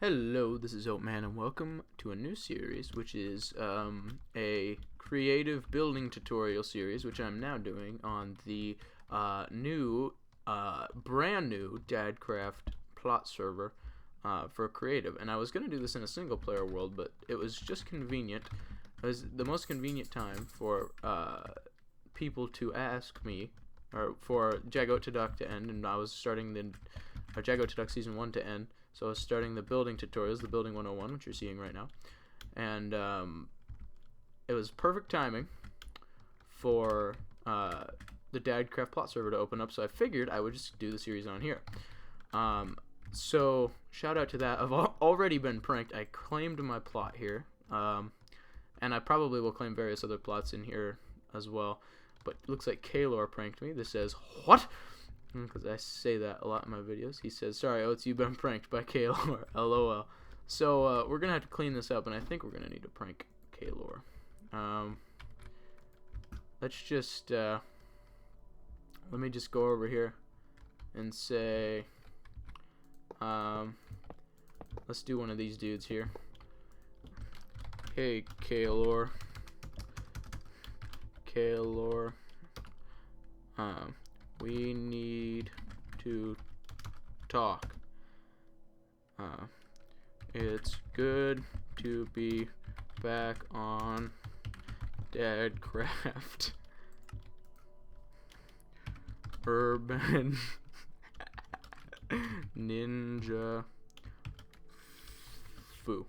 Hello, this is Oatman, and welcome to a new series, which is a creative building tutorial series, which I'm now doing on the brand new dadcraft plot server for creative. And I was going to do this in a single player world, but it was just convenient. It was the most convenient time for people to ask me, or for Jago to Duck to end, and I was starting the Jago to Duck Season 1 to end. So I was starting the building tutorials, the building 101, which you're seeing right now. And it was perfect timing for the dadcraft plot server to open up, so I figured I would just do the series on here. So shout out to that. I've already been pranked. I claimed my plot here, and I probably will claim various other plots in here as well. But it looks like Kaylor pranked me. This says, what? Because I say that a lot in my videos. He says, sorry Oats, you've been pranked by Kaylor. LOL. So we're gonna have to clean this up, and I think we're gonna need to prank Kaylor. Let's just let me just go over here and say, let's do one of these dudes here. Hey Kaylor. We need to talk. It's good to be back on dadcraft. Urban Ninja Foo.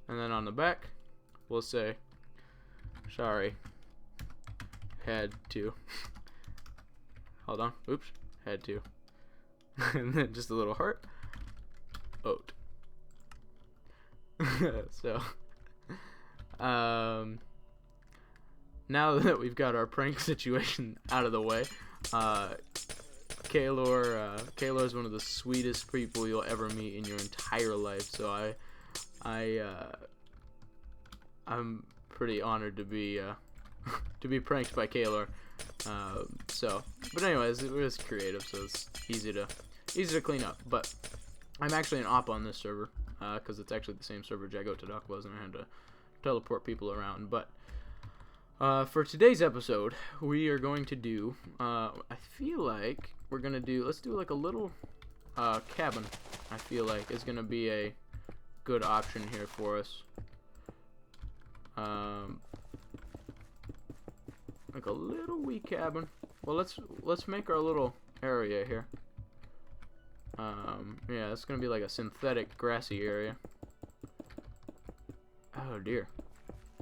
And then on the back, we'll say, sorry. Had to. Hold on. Oops. Had to. And then just a little heart. Oat. So, now that we've got our prank situation out of the way, Kaylor is one of the sweetest people you'll ever meet in your entire life. So I'm pretty honored to be pranked by Kaylor. But anyways, it was creative, so it's easy to clean up. But I'm actually an op on this server, because it's actually the same server Jago to Duck was, and I had to teleport people around. But for today's episode, we are going to do, I feel like we're gonna do, let's do like a little cabin. I feel like is gonna be a good option here for us. Like a little wee cabin. Well, let's make our little area here. Yeah, it's gonna be like a synthetic grassy area. Oh dear,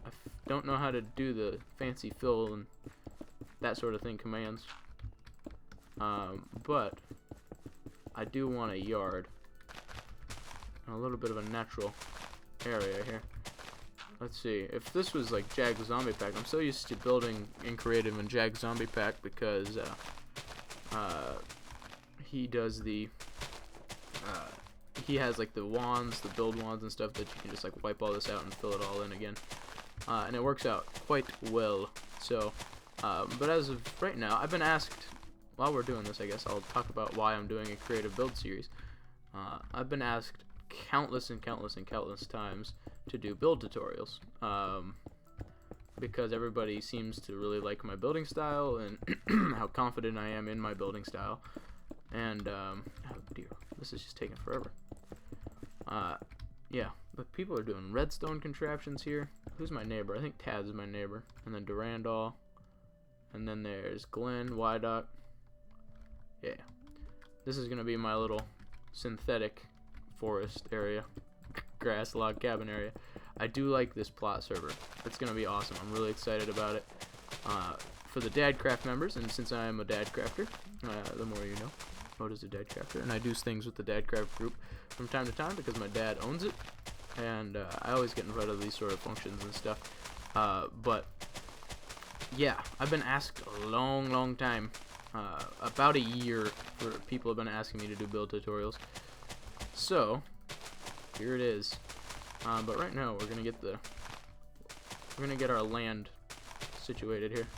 I don't know how to do the fancy fill and that sort of thing commands. But I do want a yard and a little bit of a natural area here. Let's see, if this was like Jag Zombie Pack, I'm so used to building in creative in Jag Zombie Pack because he does the he has like the wands, the build wands and stuff that you can just like wipe all this out and fill it all in again, and it works out quite well. So but as of right now, I've been asked, while we're doing this, I guess I'll talk about why I'm doing a creative build series. I've been asked countless times to do build tutorials, because everybody seems to really like my building style and how confident I am in my building style. And oh dear, this is just taking forever. Yeah, but people are doing redstone contraptions here. Who's my neighbor? I think Taz is my neighbor. And then Durandal, and then there's Glenn, Wydot. Yeah, this is gonna be my little synthetic forest area, grass log cabin area. I do like this plot server. It's gonna be awesome. I'm really excited about it. For the dadcraft members, and since I am a dadcrafter, the more you know, Oat is a dadcrafter, and I do things with the dadcraft group from time to time because my dad owns it, and I always get invited to these sort of functions and stuff. But yeah, I've been asked a long time, about a year, for people have been asking me to do build tutorials. So here it is. But right now we're gonna get our land situated here.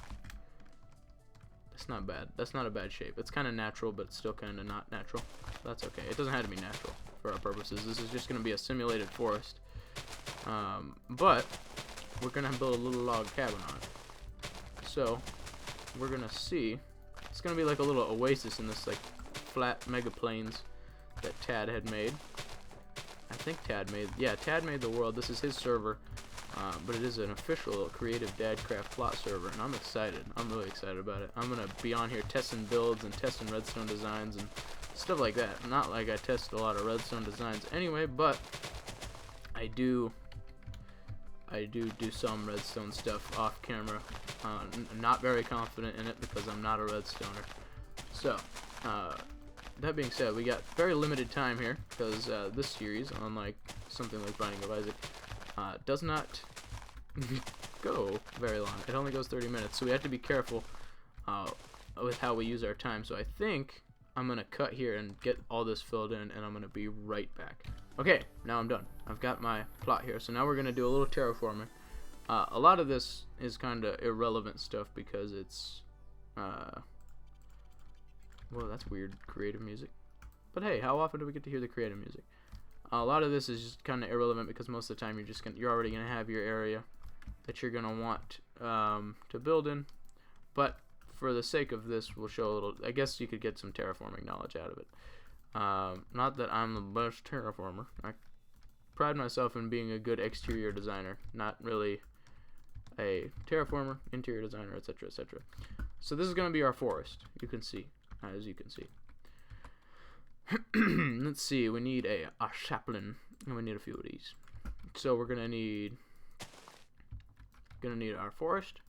The That's not bad. That's not a bad shape. It's kind of natural, but still kind of not natural. That's okay. It doesn't have to be natural for our purposes. This is just going to be a simulated forest. But we're going to build a little log cabin on it. So we're going to see. It's going to be like a little oasis in this like flat mega plains that Tad had made. I think Tad made the world. This is his server. But it is an official creative dadcraft plot server, and I'm excited. I'm really excited about it. I'm gonna be on here testing builds and testing redstone designs and stuff like that. Not like I test a lot of redstone designs anyway, but I do some redstone stuff off camera. I'm not very confident in it because I'm not a redstoner. So that being said, we got very limited time here because this series, unlike something like Binding of Isaac, does not go very long. It only goes 30 minutes, so we have to be careful with how we use our time. So I think I'm gonna cut here and get all this filled in, and I'm gonna be right back. Okay, now I'm done. I've got my plot here, so now we're gonna do a little terraforming. A lot of this is kind of irrelevant stuff because it's well, that's weird creative music, but hey, how often do we get to hear the creative music? A lot of this is just kind of irrelevant because most of the time you're already gonna have your area that you're gonna want to build in. But for the sake of this, we'll show a little. I guess you could get some terraforming knowledge out of it. Not that I'm the best terraformer. I pride myself in being a good exterior designer, not really a terraformer, interior designer, etc., etc. So this is gonna be our forest. You can see, as you can see. Let's see, we need a sapling, and we need a few of these. So we're gonna need our forest,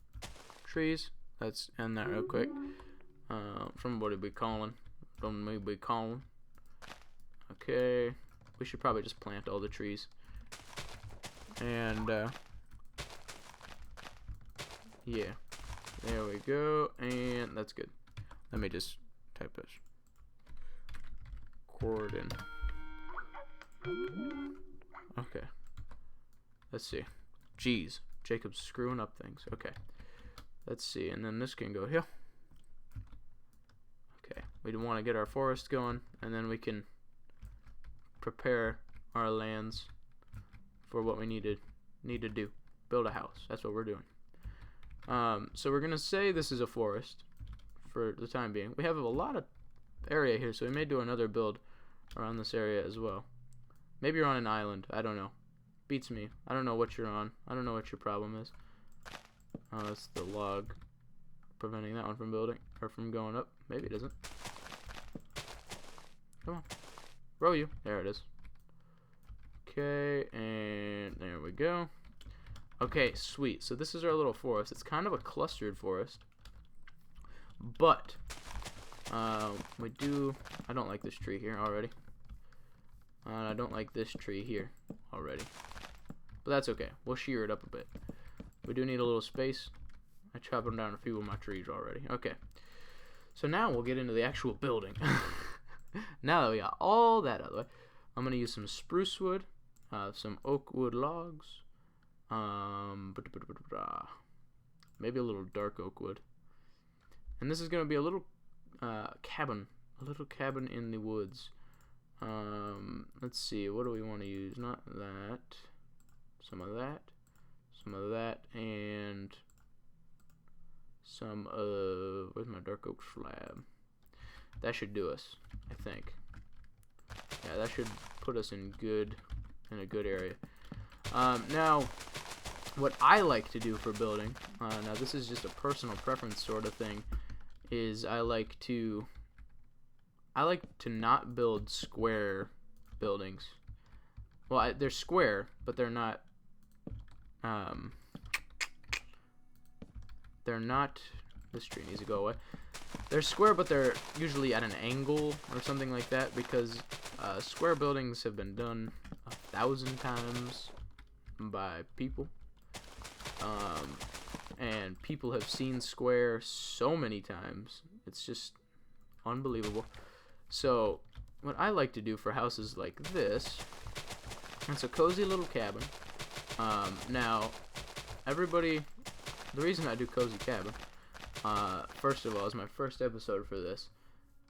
trees. Let's end that real quick. Somebody be calling. Don't me be calling. Okay, we should probably just plant all the trees. And yeah, there we go, and that's good. Let me just type this. Cordon. Okay. Let's see. Jeez, Jacob's screwing up things. Okay. Let's see, and then this can go here. Okay. We want to get our forest going, and then we can prepare our lands for what we need to do. Build a house. That's what we're doing. So we're gonna say this is a forest for the time being. We have a lot of area here, so we may do another build around this area as well. Maybe you're on an island. I don't know. Beats me. I don't know what you're on. I don't know what your problem is. Oh, that's the log preventing that one from building or from going up. Maybe it isn't. Come on. Row you. There it is. Okay, and there we go. Okay, sweet. So this is our little forest. It's kind of a clustered forest. But I don't like this tree here already. I don't like this tree here already. But that's okay. We'll shear it up a bit. We do need a little space. I chopped down a few of my trees already. Okay. So now we'll get into the actual building. Now that we got all that out of the way, I'm going to use some spruce wood, some oak wood logs, maybe a little dark oak wood. And this is going to be a little cabin in the woods. Let's see, what do we want to use? Not that, some of that, and some of, where's my dark oak slab? That should do us, I think. Yeah, that should put us in a good area. Now, what I like to do for building, now this is just a personal preference sort of thing, is I like to not build square buildings. Well, they're square, but they're not. This tree needs to go away. They're square, but they're usually at an angle or something like that, because square buildings have been done 1,000 times by people. And people have seen square so many times. It's just unbelievable. So what I like to do for houses like this, it's a cozy little cabin. Now, everybody, the reason I do cozy cabin first of all, is my first episode for this,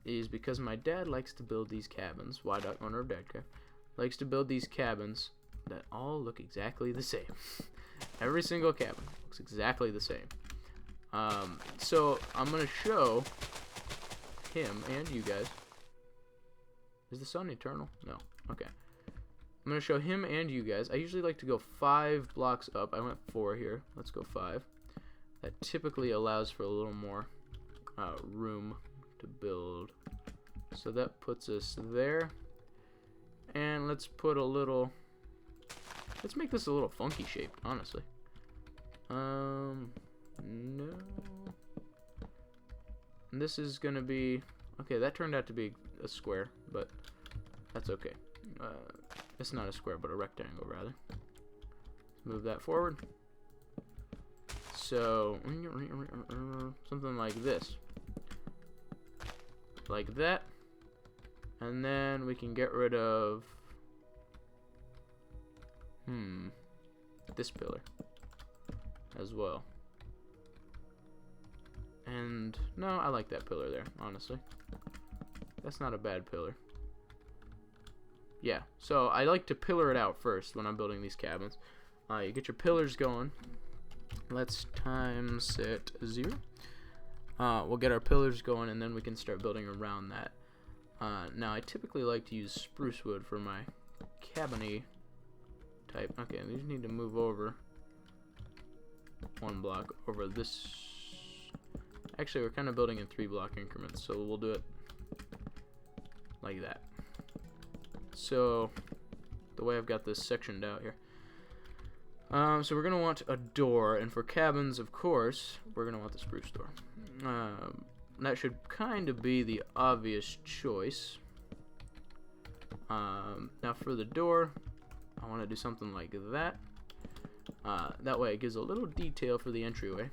is because my dad likes to build these cabins. Y-Dot, owner of Dadcraft, likes to build these cabins that all look exactly the same. Every single cabin looks exactly the same. So I'm gonna show him and you guys. Is the sun eternal? No. Okay. I'm gonna show him and you guys. I usually like to go 5 blocks up. I went 4 here. Let's go 5. That typically allows for a little more room to build. So that puts us there. And let's put a little. Let's make this a little funky shaped, honestly. No. And this is gonna be. Okay, that turned out to be a square, but that's okay. It's not a square, but a rectangle, rather. Let's move that forward. So, something like this. Like that. And then we can get rid of... this pillar. As well. And, no, I like that pillar there, honestly. That's not a bad pillar. Yeah, so I like to pillar it out first when I'm building these cabins. You get your pillars going. Let's time set 0. We'll get our pillars going, and then we can start building around that. Now, I typically like to use spruce wood for my cabin-y type. Okay, we just need to move over 1 block over this. Actually, we're kind of building in 3 block increments, so we'll do it like that. So, the way I've got this sectioned out here. So we're going to want a door, and for cabins, of course, we're going to want the spruce door. That should kind of be the obvious choice. Now for the door, I want to do something like that. That way it gives a little detail for the entryway.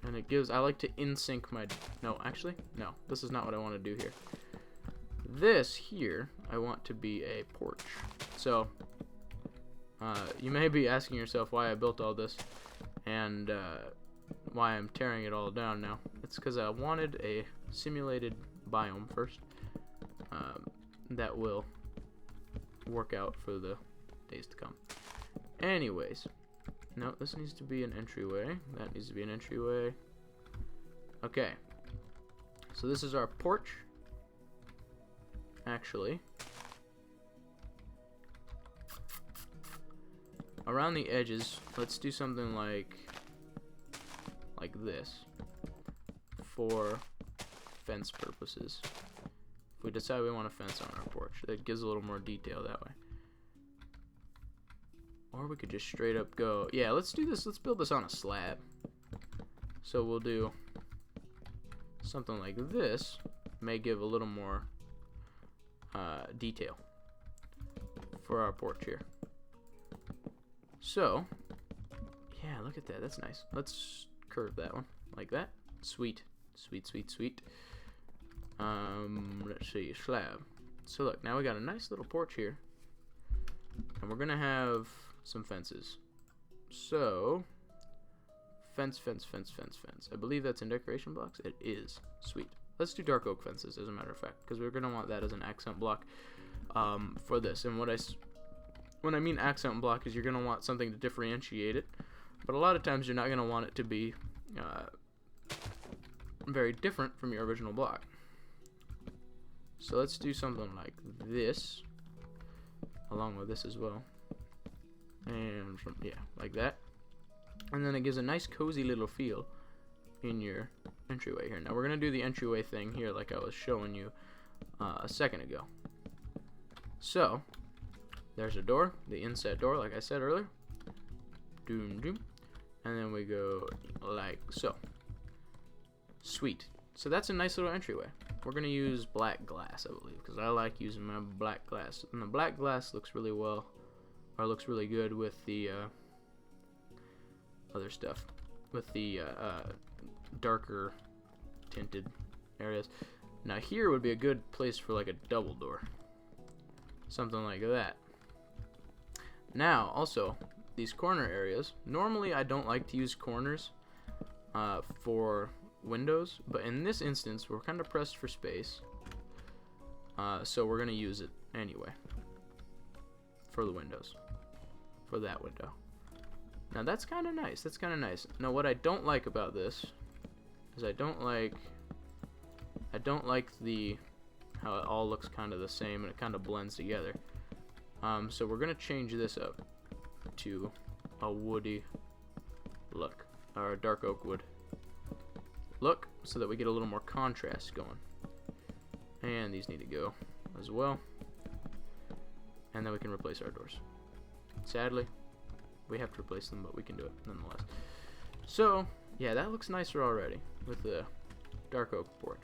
And it gives, I like to in-sync my, no, actually, no, this is not what I want to do here. This here, I want to be a porch. So, you may be asking yourself why I built all this, and why I'm tearing it all down now. It's because I wanted a simulated biome first, that will work out for the days to come. Anyways, no, this needs to be an entryway. That needs to be an entryway. Okay, so this is our porch. Actually, around the edges, let's do something like this for fence purposes. If we decide we want a fence on our porch, that gives a little more detail that way. Or we could just straight up go, yeah, let's do this. Let's build this on a slab. So we'll do something like this. May give a little more detail for our porch here. So, yeah, look at that. That's nice. Let's curve that one like that. Sweet, sweet, sweet, sweet. Let's see, slab. So look, now we got a nice little porch here, and we're gonna have some fences. So, fence, fence, fence, fence, fence. I believe that's in decoration blocks. It is. Sweet. Let's do dark oak fences, as a matter of fact, because we're going to want that as an accent block for this. And when I mean accent block is you're going to want something to differentiate it, but a lot of times you're not going to want it to be very different from your original block. So let's do something like this, along with this as well. And yeah, like that. And then it gives a nice cozy little feel in your entryway here. Now we're gonna do the entryway thing here like I was showing you a second ago. So there's a door, the inset door, like I said earlier. Doom doom. And then we go like so. Sweet. So that's a nice little entryway. We're gonna use black glass, I believe, because I like using my black glass. And the black glass looks really well, or looks really good with the other stuff, with the darker tinted areas. Now here would be a good place for like a double door, something like that. Now also these corner areas, normally I don't like to use corners for windows, but in this instance, we're kind of pressed for space. So we're going to use it anyway for the windows, for that window. Now that's kind of nice. That's kind of nice. Now what I don't like about this is I don't like the how it all looks kind of the same and it kind of blends together. So we're gonna change this up to a woody look, or a dark oak wood look, so that we get a little more contrast going. And these need to go as well. And then we can replace our doors. Sadly, we have to replace them, but we can do it nonetheless. So yeah, that looks nicer already with the dark oak porch.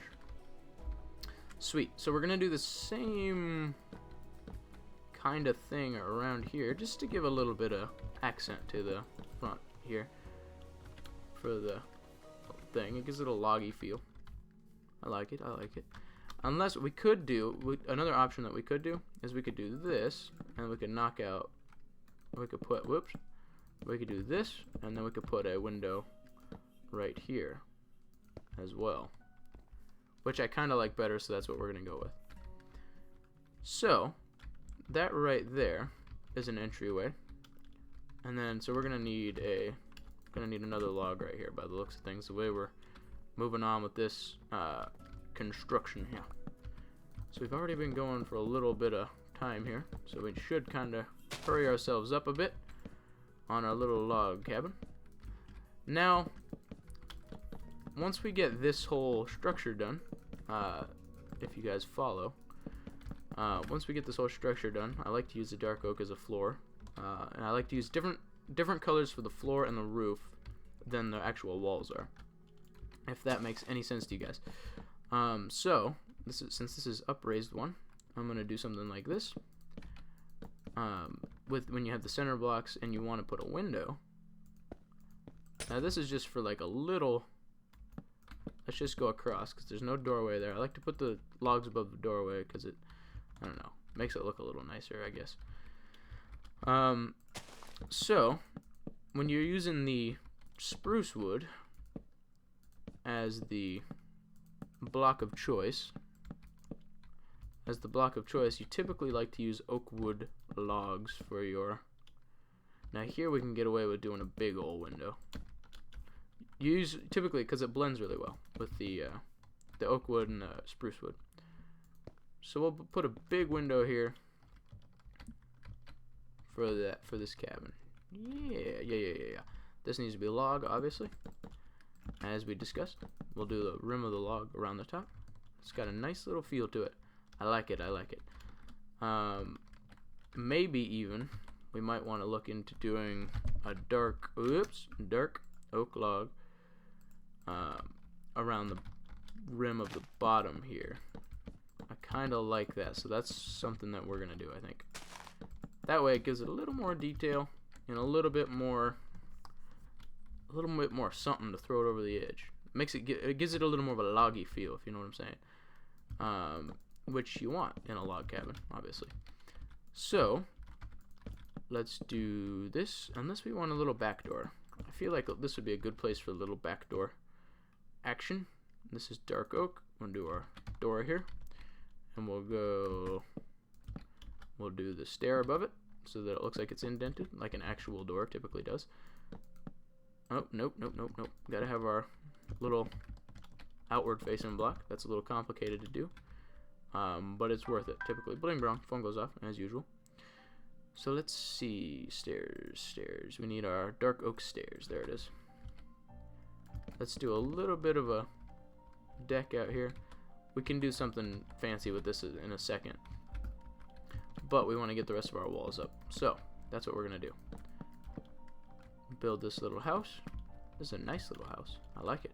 Sweet. So we're gonna do the same kind of thing around here, just to give a little bit of accent to the front here for the thing. It gives it a loggy feel. I like it. I like it. Unless we could do another option that we could do is we could do this, and we could knock out. We could put we could do this, and then we could put a window right here as well, which I kind of like better, so that's what we're gonna go with. So that right there is an entryway, and then so we're gonna need another log right here by the looks of things, the way we're moving on with this construction here. So we've already been going for a little bit of time here, so we should kind of hurry ourselves up a bit on our little log cabin. Now once we get this whole structure done, if you guys follow, once we get this whole structure done, I like to use the dark oak as a floor, and I like to use different colors for the floor and the roof than the actual walls are, if that makes any sense to you guys. So since this is upraised one, I'm gonna do something like this. When you have the center blocks and you want to put a window. Now this is just for like a little. Let's just go across because there's no doorway there. I like to put the logs above the doorway because it, I don't know, makes it look a little nicer, I guess. So when you're using the spruce wood as the block of choice, you typically like to use oak wood logs for your. Now here we can get away with doing a big old window. Use typically because it blends really well with the oak wood and the spruce wood. So we'll put a big window here for this cabin. Yeah. This needs to be a log, obviously, as we discussed. We'll do the rim of the log around the top. It's got a nice little feel to it. I like it. Maybe even we might want to look into doing a dark oak log around the rim of the bottom here. I kind of like that, so that's something that we're gonna do, I think. That way it gives it a little more detail and a little bit more something to throw it over the edge. It gives it a little more of a loggy feel, if you know what I'm saying. Which you want in a log cabin, obviously. So let's do this, unless we want a little back door. I feel like this would be a good place for a little back door action. This is dark oak. We'll do our door here, and we'll do the stair above it so that it looks like it's indented, like an actual door typically does. Oh, nope. Gotta have our little outward facing block. That's a little complicated to do, but it's worth it. Typically, bling brown, phone goes off as usual. So let's see, stairs. We need our dark oak stairs. There it is. Let's do a little bit of a deck out here. We can do something fancy with this in a second, but we want to get the rest of our walls up. So that's what we're gonna do. Build this little house. This is a nice little house. I like it.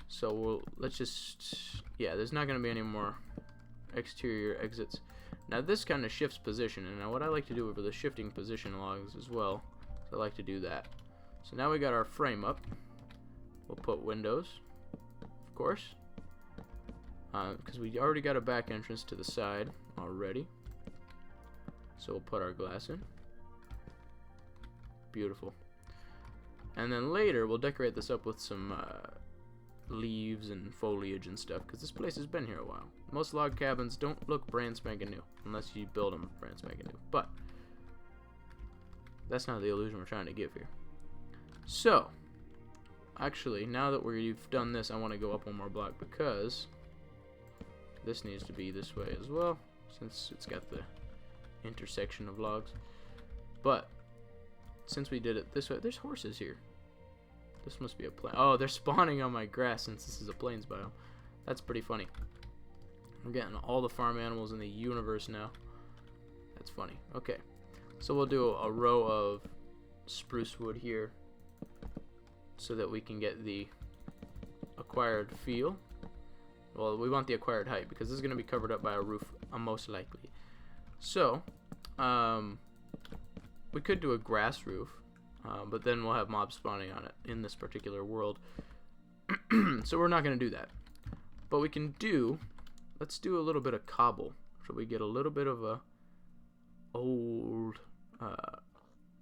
So let's just, there's not gonna be any more exterior exits. Now this kind of shifts position, and now what I like to do over the shifting position logs as well, I like to do that. So now we got our frame up. We'll put windows, of course, because we already got a back entrance to the side already. So we'll put our glass in. Beautiful. And then later we'll decorate this up with some leaves and foliage and stuff, because this place has been here a while. Most log cabins don't look brand spanking new unless you build them brand spanking new, but that's not the illusion we're trying to give here. So actually, now that we've done this, I want to go up one more block, because this needs to be this way as well, since it's got the intersection of logs. But since we did it this way, there's horses here. This must be a plain. Oh, they're spawning on my grass since this is a plains biome. That's pretty funny. I'm getting all the farm animals in the universe now. That's funny. Okay, so we'll do a row of spruce wood here so that we can get the acquired feel. Well, we want the acquired height because this is going to be covered up by a roof, most likely. So we could do a grass roof, but then we'll have mobs spawning on it in this particular world. So we're not going to do that. But we can do, let's do a little bit of cobble, so we get a little bit of a old,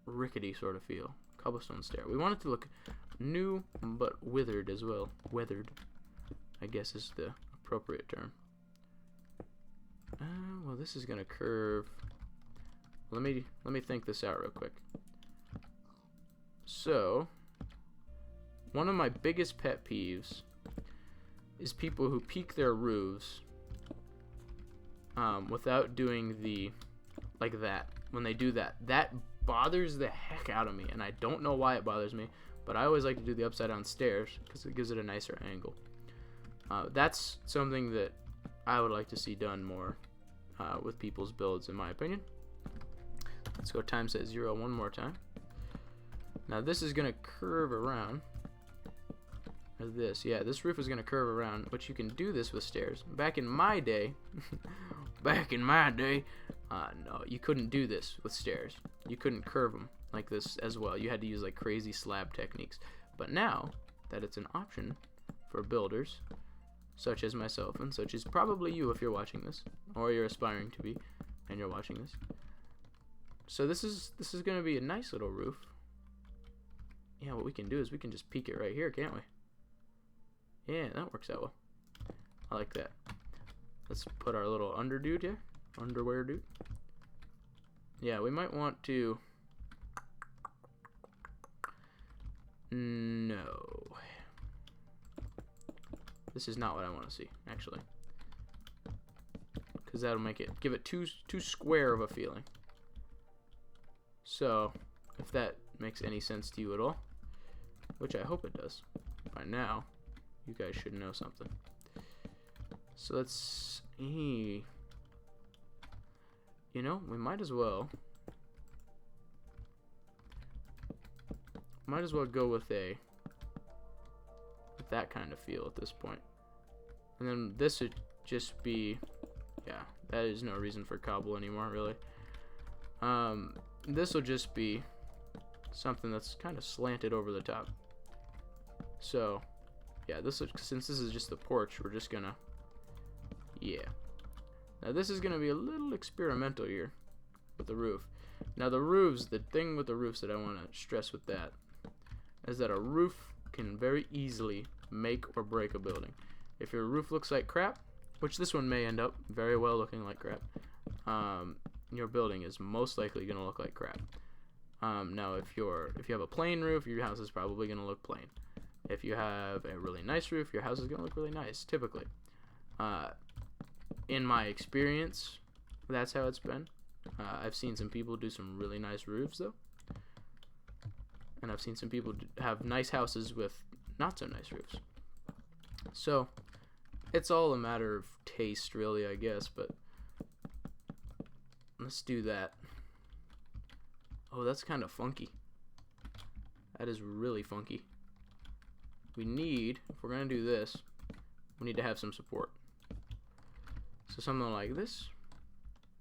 rickety sort of feel. Cobblestone stair. We want it to look new, but withered as well. Weathered, I guess, is the appropriate term. Well, this is going to curve. Let me think this out real quick. So, one of my biggest pet peeves is people who peak their roofs without doing the, like that. When they do that, that bothers the heck out of me, and I don't know why it bothers me, but I always like to do the upside down stairs because it gives it a nicer angle. That's something that I would like to see done more with people's builds, in my opinion. Let's go times at 0 one more time. Now this is going to curve around. Or this, yeah, this roof is going to curve around, which you can do this with stairs. Back in my day, no, you couldn't do this with stairs. You couldn't curve them like this as well. You had to use like crazy slab techniques. But now that it's an option for builders, such as myself, and such as probably you if you're watching this, or you're aspiring to be, and you're watching this. So this is going to be a nice little roof. Yeah, what we can do is we can just peek it right here, can't we? Yeah, that works out well. I like that. Let's put our little under dude here. Underwear dude. Yeah, we might want to... No. This is not what I want to see, actually. Because that'll make it... give it too square of a feeling. So, if that makes any sense to you at all, which I hope it does. By now, you guys should know something. So let's... You know, we might as well go with that kind of feel at this point. And then this would just be, yeah, that is no reason for cobble anymore, really. This will just be something that's kind of slanted over the top. So, yeah, since this is just the porch, we're just gonna, yeah. Now this is gonna be a little experimental here with the roof. Now the thing with the roofs that I want to stress with that is that a roof can very easily make or break a building. If your roof looks like crap, which this one may end up very well looking like crap, your building is most likely going to look like crap. Now if you have a plain roof, your house is probably going to look plain. If you have a really nice roof, your house is going to look really nice, typically. In my experience, that's how it's been. I've seen some people do some really nice roofs, though. And I've seen some people have nice houses with not so nice roofs. So, it's all a matter of taste, really, I guess, but let's do that. Oh, that's kind of funky. That is really funky. We need, if we're going to do this, we need to have some support. So something like this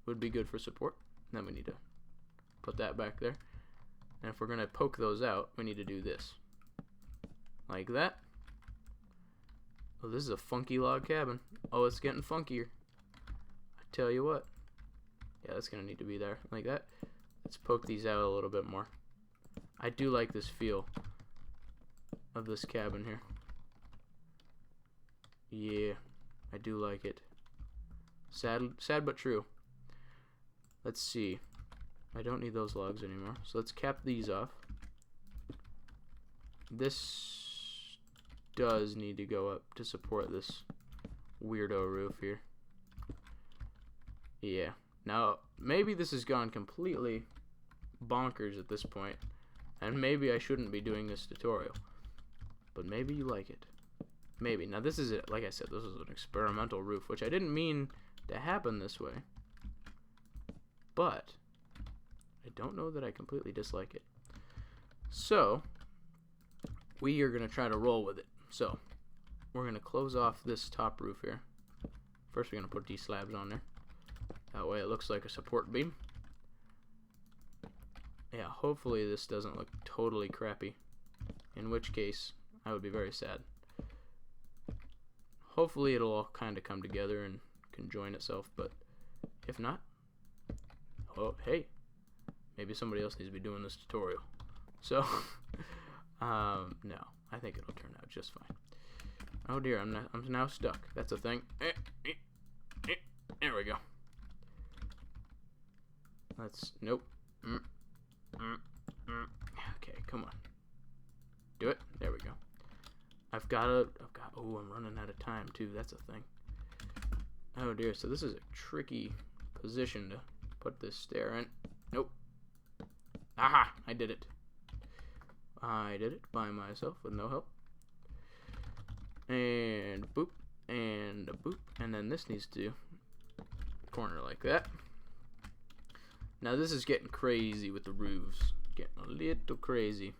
would be good for support. Then we need to put that back there. And if we're going to poke those out, we need to do this. Like that. Oh, this is a funky log cabin. Oh, it's getting funkier. I tell you what. Yeah, that's going to need to be there. Like that. Let's poke these out a little bit more. I do like this feel of this cabin here. Yeah, I do like it. Sad but true. Let's see. I don't need those logs anymore. So let's cap these off. This does need to go up to support this weirdo roof here. Yeah. Now, maybe this has gone completely bonkers at this point, and maybe I shouldn't be doing this tutorial. But maybe you like it. Maybe. Now, this is it. Like I said, this is an experimental roof, which I didn't mean to happen this way. But I don't know that I completely dislike it. So we are going to try to roll with it. So we're going to close off this top roof here. First, we're going to put these slabs on there. That way it looks like a support beam. Yeah, hopefully this doesn't look totally crappy. In which case, I would be very sad. Hopefully it'll all kind of come together and can join itself, but if not, oh, hey, maybe somebody else needs to be doing this tutorial. So, no, I think it'll turn out just fine. Oh dear, I'm now stuck. That's a thing. There we go. Nope. Okay, come on. Do it. There we go. Oh, I'm running out of time too. That's a thing. Oh dear, so this is a tricky position to put this stair in. Nope. Aha! I did it. I did it by myself with no help. And boop. And a boop. And then this needs to corner like that. Now this is getting crazy with the roofs. Getting a little crazy.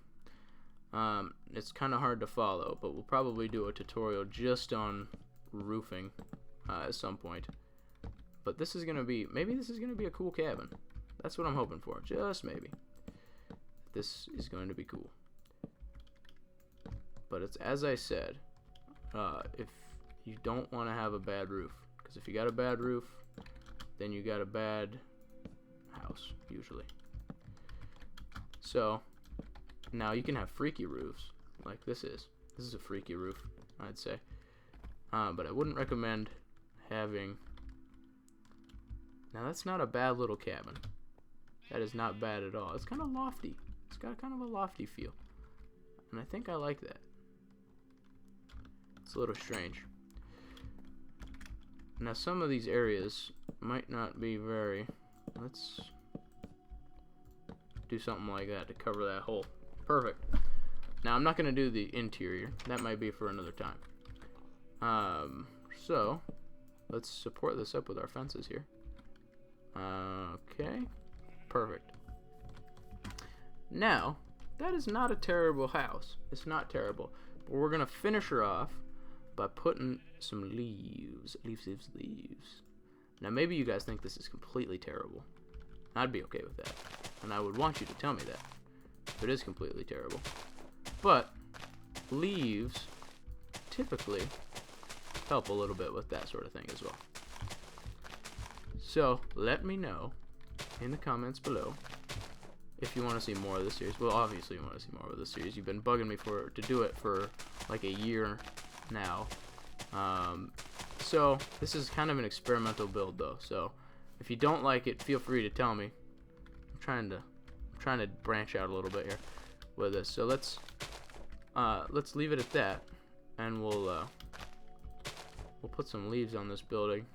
It's kind of hard to follow, but we'll probably do a tutorial just on roofing at some point. But this is gonna be, maybe this is gonna be a cool cabin. That's what I'm hoping for. Just maybe. This is going to be cool. But it's, as I said, if you don't want to have a bad roof, because if you got a bad roof, then you got a bad house usually. So now you can have freaky roofs like this is. This is a freaky roof, I'd say. But I wouldn't recommend having. Now that's not a bad little cabin. That is not bad at all. It's kind of lofty. It's got kind of a lofty feel, and I think I like that. It's a little strange. Now some of these areas might not be very. Let's do something like that to cover that hole. Perfect. Now I'm not going to do the interior. That might be for another time. So let's support this up with our fences here. Okay. Perfect. Now, that is not a terrible house. It's not terrible. But we're going to finish her off by putting some leaves. Leaves. Now, maybe you guys think this is completely terrible. I'd be okay with that. And I would want you to tell me that. If it is completely terrible. But leaves typically help a little bit with that sort of thing as well. So, let me know in the comments below if you want to see more of this series. Well, obviously you want to see more of this series. You've been bugging me to do it for like a year now. So this is kind of an experimental build though. So if you don't like it, feel free to tell me. I'm trying to branch out a little bit here with this. So let's leave it at that, and we'll put some leaves on this building,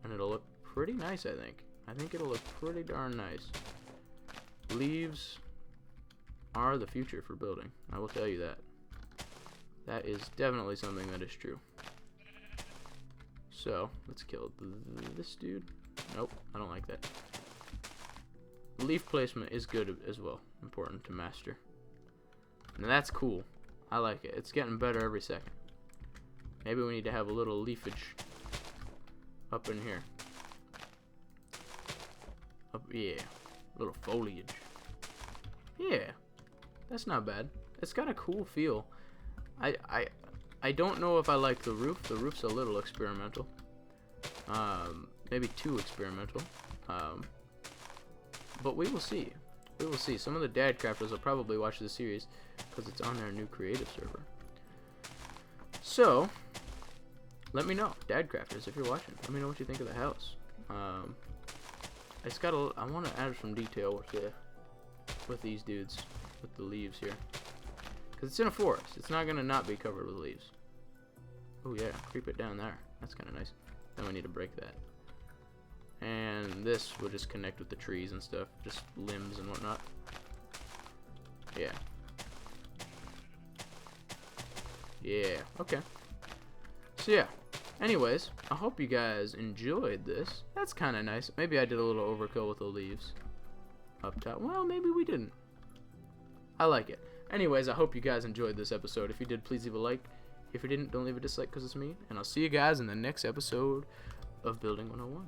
and it'll look pretty nice. I think it'll look pretty darn nice. Leaves are the future for building. I will tell you that. That is definitely something that is true. So let's kill this dude. Nope, I don't like that. Leaf placement is good as well. Important to master. And that's cool. I like it. It's getting better every second. Maybe we need to have a little leafage up in here. Yeah, little foliage. Yeah, that's not bad. It's got a cool feel. I don't know if I like the roof. The roof's a little experimental. Maybe too experimental. But we will see. We will see. Some of the dadcrafters will probably watch this series because it's on their new creative server. So let me know, dadcrafters, if you're watching. Let me know what you think of the house. It's got a. I want to add some detail with these dudes, with the leaves here, because it's in a forest. It's not gonna not be covered with leaves. Oh yeah, creep it down there. That's kind of nice. Then we need to break that. And this will just connect with the trees and stuff, just limbs and whatnot. Yeah. Yeah. Okay. So yeah. Anyways, I hope you guys enjoyed this. That's kind of nice. Maybe I did a little overkill with the leaves up top. Well, maybe we didn't. I like it. Anyways, I hope you guys enjoyed this episode. If you did, please leave a like. If you didn't, don't leave a dislike because it's me. And I'll see you guys in the next episode of Building 101.